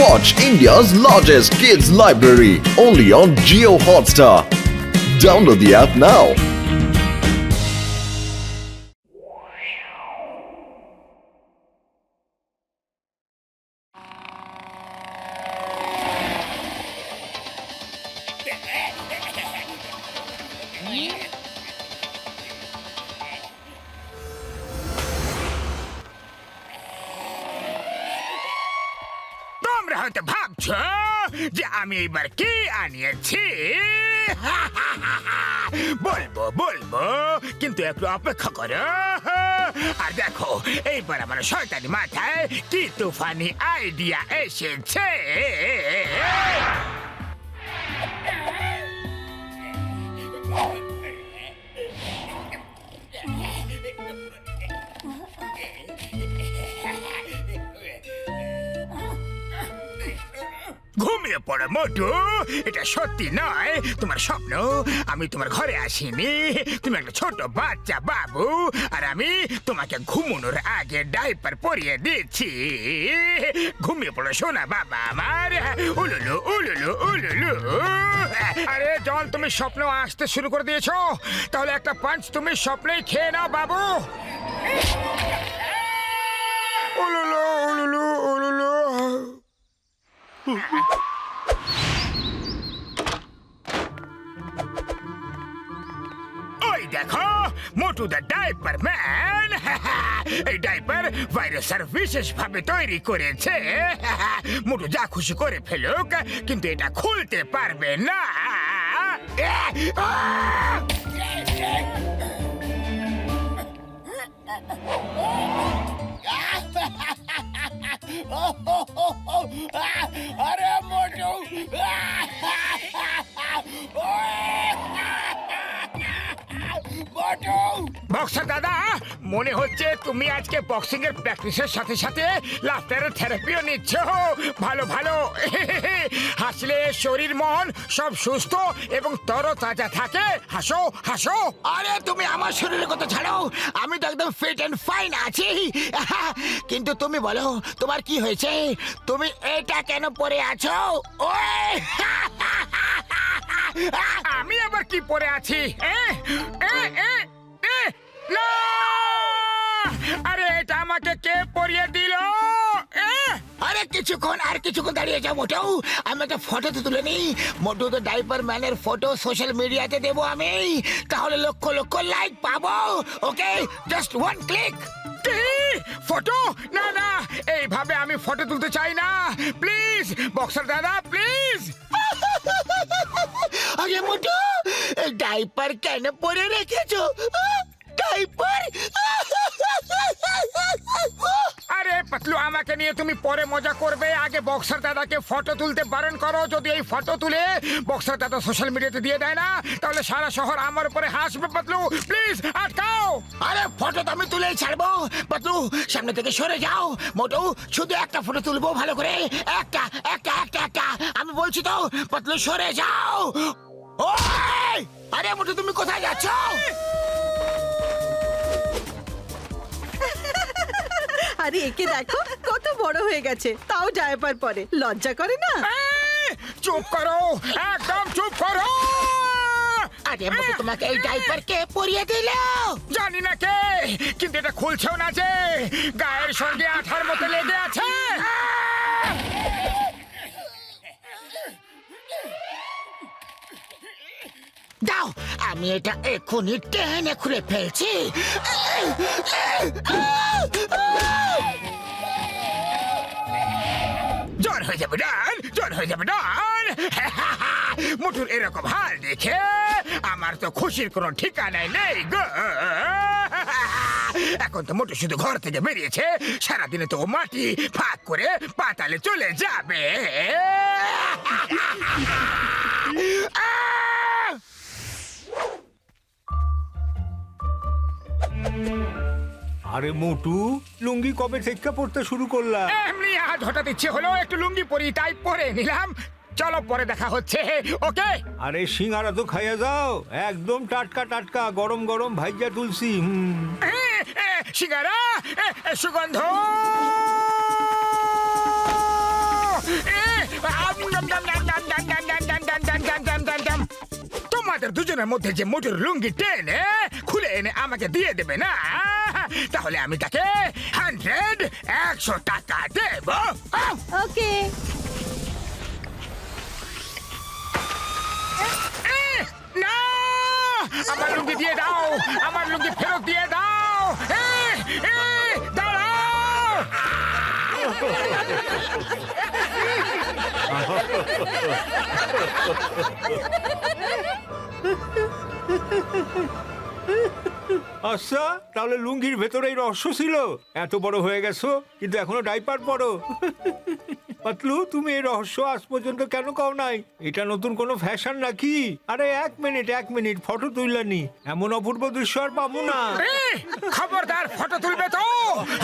Watch India's largest kids library only on Jio Hotstar. Download the app now. তোমরা হয়তো ভাবছো যে আমি এবার কি আনিয়েছি। বলবো কিন্তু একটু অপেক্ষা করো। আর দেখো এইবার আমার শয়তানি মাথায় কি তুফানি আইডিয়া এসেছে। ঘুমিয়ে পড়ো মোটু, এটা সত্যি নয়, তোমার স্বপ্ন। আমি তোমার ঘরে আসিনি, তুমি একটা ছোট বাচ্চা বাবু, আর আমি তোমাকে ঘুমানোর আগে ডাইপার পরিয়ে দিচ্ছি। ঘুমিয়ে পড়ো সোনা বাবা আমার। উলুলু উলুলু উলুলু। আরে জন, তুমি স্বপ্ন আসতে শুরু করে দিয়েছো, তাহলে একটা পাঞ্চ তুমি স্বপ্নেই খেয়ে নাও বাবু। উলুলু উলুলু উলুলু। ওই দেখো মোটু দা ডাইপার ম্যান। এই ডাইপার ভাইরাসের বিশেষ ভাবে তৈরি করেছে। মোটু যা খুশি করে ফেলুক, কিন্তু এটা খুলতে পারবে না। আরে মোটু, মোটু। বক্সার দাদা, মনে হচ্ছে তুমি আজকে বক্সিং এর প্র্যাকটিসের সাথে সাথে লাফটারের থেরাপিও নিচ্ছ। ভালো ভালো। হাসলে শরীর মন সব সুস্থ এবং তরতাজা থাকে। হাসো হাসো। আরে তুমি আমার শরীরের কথা ছাড়ো, আমি তো একদম ফিট এন্ড ফাইন আছি। কিন্তু তুমি বলো তোমার কি হয়েছে, তুমি এটা কেন পরে আছো? ওই আমি আবার কি পরে আছি? না! আরে এটা আমাকে কে পরিয়ে দিল? আরে কিছুক্ষণ দাঁড়িয়ে যাও মোটু, আমি একটা ফটো তো তুলে নিই। মোটু তো ডাইপার ম্যানের ফটো সোশ্যাল মিডিয়াতে দেবো আমি, তাহলে লক্ষ লক্ষ লাইক পাবো। ওকে, জাস্ট ওয়ান ক্লিক। কি ফটো? না না, এইভাবে আমি ফটো তুলতে চাই না। প্লিজ বক্সার দাদা, প্লিজ। আরে মোটু, ডাইপার কেন পরে রেখেছো? ডাইপার? আরে পাতলু, আমাকে নিয়ে তুমি পরে মজা করবে, আগে বক্সার দাদাকে ফটো তুলতে বারণ করো। যদি এই ফটো তুলে বক্সার দাদা সোশ্যাল মিডিয়াতে দিয়ে দেয় না, তাহলে সারা শহর আমার উপরে হাসবে। পাতলু প্লিজ আটকাও। আরে ফটো তো আমি তুলেই ছাড়বো। পাতলু সামনে থেকে সরে যাও। মোটু শুধু একটা ফটো তুলবো, ভালো করে একটা একটা একটা একটা। আমি বলছি তো, পাতলু সরে যাও। ওই আরে মোটু, তুমি কোথায় যাচ্ছ? আরে একে দেখো, কত বড় হয়ে গেছে, তাও ডায়াপার পরে। লজ্জা করে না? চুপ করো, একদম চুপ করো। আরে মোটু, তোমাকে এই ডাইপার কে পরিয়ে দিল? জানি না কে, কিন্তু এটা খুলছেও না যে, গায়ের সঙ্গে আঠার মতো লেগে আছে। দাও, আমি এটা এক্ষুনি টেনে খুলে ফেলছি। জ্বর হয়ে যাবে ডান, জ্বর হয়ে যাবে ডান। মোটুর এরকম হাল দেখে আমার তো খুশির কোনো ঠিকানাই নেই গো। এখন তো মোটু শুধু ঘর থেকে বেরিয়েছে, সারাদিনে তো ও মাটি ফাঁক করে পাতালে চলে যাবে। আরে মোটু, লুঙ্গি কবে থেকে পড়তে শুরু করলা? এমনি আজ হঠাৎ ইচ্ছে হলো একটু লুঙ্গি পরি, তাই পরে নিলাম। চলো পরে দেখা হচ্ছে, ওকে? আরে সিঙ্গারা তো খাইয়া যাও, একদম টাটকা টাটকা গরম গরম ভাইজা তুলসি। সুগন্ধ দুজনের মধ্যে যে মোটর লুঙ্গি টেনে খুলে এনে আমাকে দিয়ে দেবে না, তাহলে আমি তাকে 100 টাকা দেব। ওকে। না, আমার লুঙ্গি দিয়ে দাও, আমার লুঙ্গি ফেরত দিয়ে দাও। দাঁড়াও। আচ্ছা, তাহলে লুঙ্গির ভেতরেই রহস্য ছিল। এত বড় হয়ে গেছো কিন্তু এখনো ডাইপার পরো। পাতলু, তুমি এই রহস্য আজ পর্যন্ত কেন কও নাই? এটা নতুন কোনো ফ্যাশন নাকি? আরে এক মিনিট ফটো তুললানি, এমন অপূর্ব দৃশ্য আর পাবো না। খবরদার, ফটো তুলবে তো?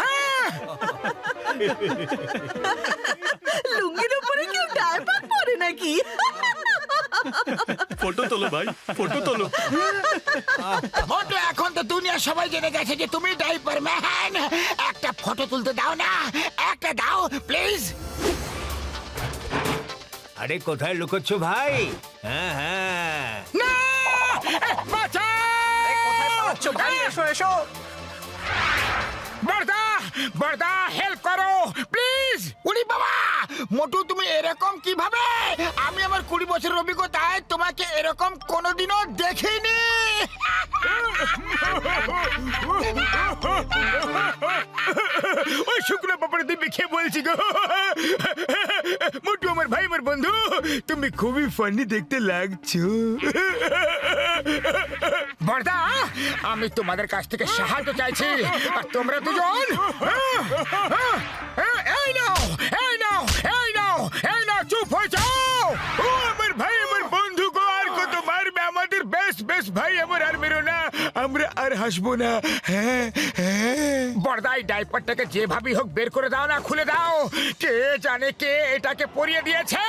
হ্যাঁ। লুঙ্গির উপরে কেউ ডায়পার পরে নাকি? ফটো তোলো ভাই, ফটো তোলো। মোটু, এখন তো দুনিয়া সবাই জেনে গেছে যে তুমি ডাইপার ম্যান। একটা ফটো তুলতে দাও না, একটা দাও প্লিজ। আরে কোথায় লুকোচ্ছ ভাই? হ্যাঁ হ্যাঁ, না, বাঁচাও! ভাই এসো এসো। বর্দা, হেল্প করো প্লিজ। উনি বাবা, মোটু তুমি এরকম কিভাবে? আমি আমার 20 বছরের অভিজ্ঞতায় তোমাকে এরকম কোনোদিনও দেখিনি। ওই শুকনো পাপড় দিব্যি খেয়ে বলছি গো। মোটু আমার ভাই, আমার বন্ধু, তুমি খুবই ফানি দেখতে লাগছো। বর্দা, আমি তোমাদের কাছ থেকে সাহায্য চাইছি, আর তোমরা দুজন এই নাও, চুপ হয়ে যাও। ও আমার ভাই, আমার বন্ধু গো, আর কত মারবে? আমাদের বেস্ট ভাই আমার আর মেরো না, আমরা আর হাসবো না। হ্যাঁ, বর্দা, এই ডাইপারটাকে যেভাবেই হোক বের করে দাও না, খুলে দাও। কে জানে কে এটাকে পরিয়ে দিয়েছে।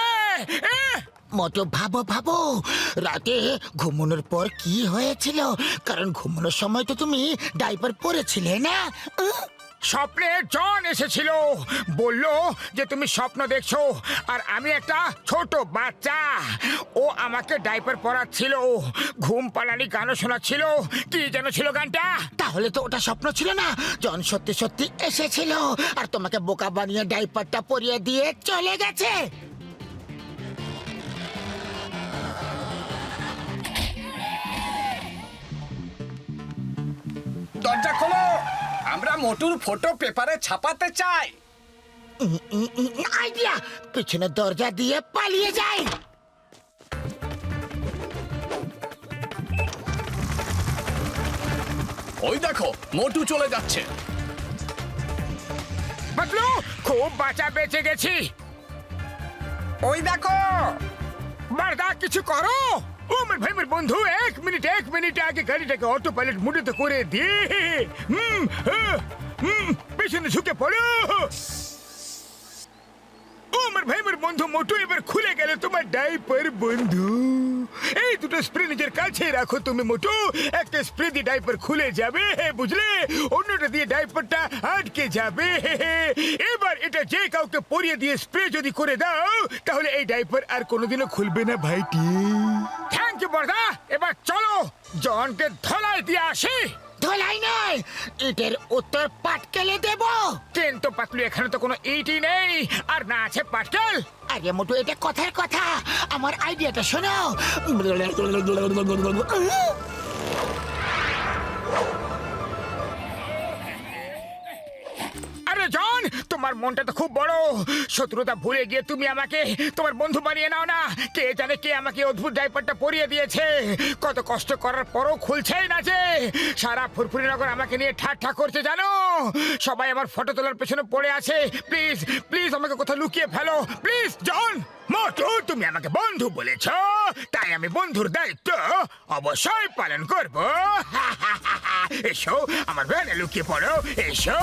মোটু ভাবো রাতে ঘুমানোর পর কি হয়েছিল, কারণ ঘুমানোর সময় তো তুমি ডাইপার পরেছিলে না। স্বপ্নে জন এসেছিল, বলল যে তুমি স্বপ্ন দেখছো আর আমি একটা ছোট বাচ্চা। ও আমাকে ডাইপার পরাচ্ছিল, ঘুম পালানি গানও শোনাচ্ছিল। কি যেন ছিল গানটা? তাহলে তো ওটা স্বপ্ন ছিল না, জন সত্যি সত্যি এসেছিল আর তোমাকে বোকা বানিয়ে ডাইপারটা পরিয়ে দিয়ে চলে গেছে। দরজা খোলো, আমরা মোটুর ফটো পেপারে ছাপাতে চাই। আইডিয়া, পিছনের দরজা দিয়ে পালিয়ে যায়। ওই দেখো, মোটু চলে যাচ্ছে। বাতলু, খুব বাঁচা বেঁচে গেছি। ওই দেখো, বারদা, কিছু করো। ও আমার ভাই, আমার বন্ধু, এক মিনিট আগে গাড়িটাকে অটো পাইলট মুডে করে দিয়ে পেছনে ঝুঁকে পড়ো। ও আমার ভাই, আমার বন্ধু মোটু, এবার খুলে গেল তোমার ডাইপার বন্ধু। এই দুটো স্প্রে নিজের কাছে রাখো তুমি মোটু। একটা স্প্রে দিয়ে ডাইপার খুলে যাবে, বুঝলে? অন্যটা দিয়ে ডাইপারটা আটকে যাবে। এবার এটা যে কাউকে পরিয়ে দিয়ে স্প্রে যদি করে দাও, তাহলে এই ডাইপার আর কোনোদিনও খুলবে না ভাইটি। থ্যাংক ইউ বর্দা। এবার চলো জনকে ধলাই দিয়ে আসি। ধলাই নয়, ইটের উত্তর পাটকেলে দেব। কিন্তু পাতলু, এখানে তো কোনো ইটই নেই, আর না আছে পাটকেল। আরে মোটু, এটা কথার কথা, আমার আইডিয়াটা শোনো। আরে জন, তোমার মনটা তো খুব বড়। শত্রুতা ভুলে গিয়ে তুমি আমাকে তোমার বন্ধু বানিয়ে নাও না। কে জানে কে আমাকে অদ্ভুত ডাইপারটা পরিয়ে দিয়েছে। কত কষ্ট করার পরও খুলছেই না যে। সারা ফুরফুরিনগর আমাকে নিয়ে ঠাট্টা করছে জানো। সবাই আমার ফটো তোলার পেছনে পড়ে আছে। প্লিজ আমাকে কোথাও লুকিয়ে ফেলো প্লিজ। জন, মোটু, তুমি আমাকে বন্ধু বলেছ, তাই আমি বন্ধুর দায়িত্ব অবশ্যই পালন করব। এসো, আমার ভ্যানে লুকিয়ে পড়ো, এসো।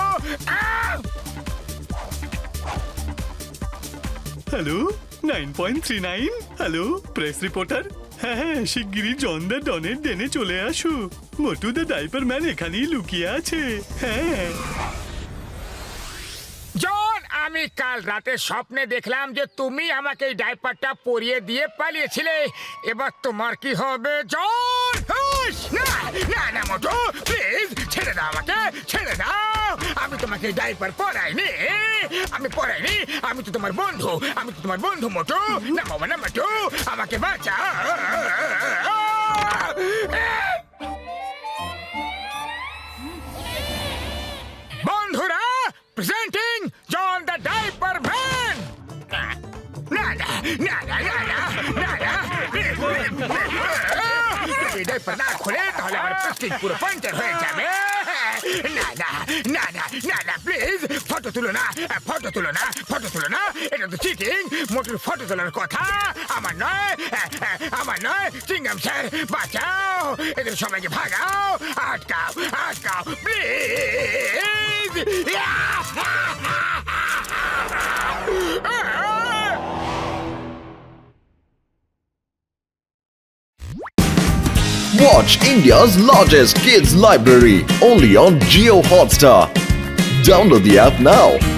Hello 9.39, hello press reporter. হ্যাঁ, শিগগিরই জনদা ডনের ডেনে চলে আসো। মোটু দ্য ডাইপার ম্যান এখানেই লুকিয়ে আছে। হ্যাঁ জন, আমি কাল রাতে স্বপ্নে দেখলাম যে তুমি আমাকে এই ডাইপারটা পরিয়ে দিয়ে পালিয়েছিলে। এবার তোমার কি হবে জন? হুশ! না না না মোটু, প্লিজ ছেড়ে দাও আমাকে, ছেড়ে দাও। আমি তোমাকে ডাইপার পরাইনি, আমি পরাইনি। আমি তো তোমার বন্ধু, আমি তো তোমার বন্ধু মোটু। না বাবা না মোটু, আমাকে বাঁচাও। বন্ধুরা, presenting John the diaper man. না না না না না না না না, এই ডাইপার না খুলে তাহলে আমার প্লাস্টিক পুরো পাঞ্চার হয়ে যাবে। না না না না না না, প্লিজ ফটো তুলো না, ফটো তুলো না, ফটো তুলো না। এটা তো চিটিং। মোটর ফটো তোলার কথা আমার নয়, আমার নয়। চিংগাম স্যার বাঁচাও, এদের সবাইকে ভাগাও, আটকাও, আটকাও please. Watch India's largest kids library only on Geo Hotstar. Download the app now.